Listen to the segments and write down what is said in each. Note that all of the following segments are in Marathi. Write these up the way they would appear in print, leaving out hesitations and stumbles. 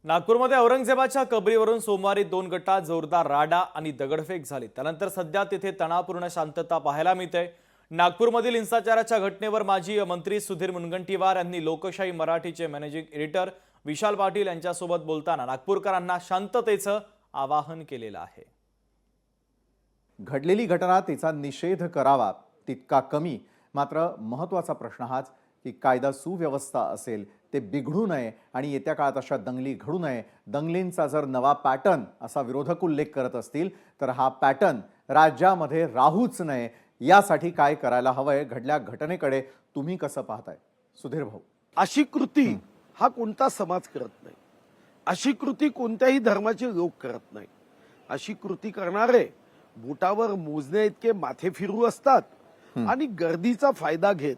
नागपूरमध्ये औरंगजेबाच्या कबरीवरून सोमवारी 2 गटात जोरदार राडा आणि दगडफेक झाली। त्यानंतर सध्या तिथे तणावपूर्ण शांतता पाहायला मिळते। नागपूरमधील हिंसाचाराच्या घटनेवर माजी मंत्री सुधीर मुनगंटीवार यांनी लोकशाही मराठीचे मॅनेजिंग एडिटर विशाल पाटील यांच्यासोबत बोलताना नागपूरकरांना शांततेचं आवाहन केलेलं आहे। घडलेली घटना तिचा निषेध करावा तितका कमी, मात्र महत्त्वाचा प्रश्न हाच की कायदा सुव्यवस्था असेल ते बिघडू नये आणि येत्या काळात अशा दंगली घडू नये। दंगलींचा जर नवा पॅटर्न असा विरोधक उल्लेख करत असतील तर हा पॅटर्न राज्यामध्ये राहूच नये, यासाठी काय करायला हवंय? घडल्या घटनेकडे तुम्ही कसं पाहताय सुधीर भाऊ? अशी कृती हा कोणता समाज करत नाही, अशी कृती कोणत्याही धर्माचे लोक करत नाही। अशी कृती करणारे बोटावर मोजण्या इतके माथे फिरू असतात आणि गर्दीचा फायदा घेत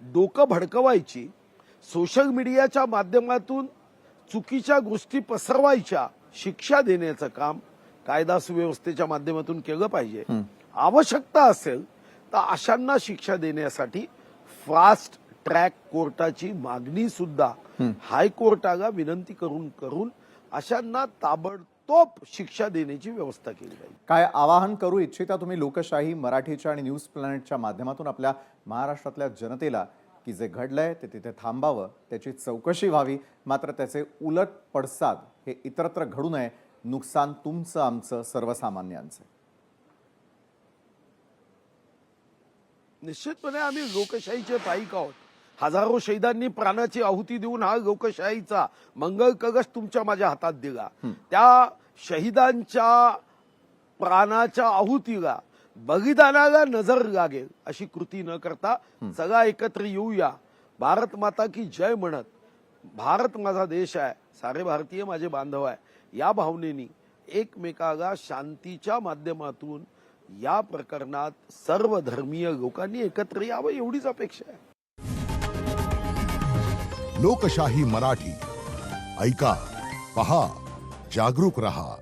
डोकं भडकवायची, सोशल मीडियाच्या माध्यमातून चुकीच्या गोष्टी पसरवायच्या, शिक्षा देण्याचं काम कायदा सुव्यवस्थेच्या माध्यमातून केलं पाहिजे। आवश्यकता असेल तर अशांना शिक्षा देण्यासाठी फास्ट ट्रॅक कोर्टाची मागणी सुद्धा हायकोर्टाला विनंती करून अशांना ताबडतोब शिक्षा देण्याची व्यवस्था केली पाहिजे। काय आवाहन करू इच्छिता तुम्ही लोकशाही मराठीच्या आणि न्यूज प्लॅनेटच्या माध्यमातून आपल्या महाराष्ट्रातल्या जनतेला की जे घडलंय ते तिथे थांबावं, त्याची चौकशी व्हावी, मात्र त्याचे उलट पडसाद हे इतरत्र घडू नये, नुकसान तुमचं आमचं सर्वसामान्यांचं? निश्चितपणे आम्ही लोकशाहीचे पाईक आहोत। हजारो शहीदांनी प्राणाची आहुती देऊन हा लोकशाहीचा मंगल कलश तुमच्या माझ्या हातात दिला। त्या शहीदांच्या प्राणाच्या आहुतीला, बलिदानाला नजर लागेल अशी कृती न करता सगळा एकत्र येऊया, भारत माता की जय म्हणत, भारत माझा देश आहे, सारे भारतीय माझे बांधव आहे, या भावनेनी एकमेकाला शांतीच्या माध्यमातून या प्रकरणात सर्व धर्मीय लोकांनी एकत्र यावं एवढीच अपेक्षा आहे। लोकशाही मराठी ऐका, पहा, जागरूक रहा।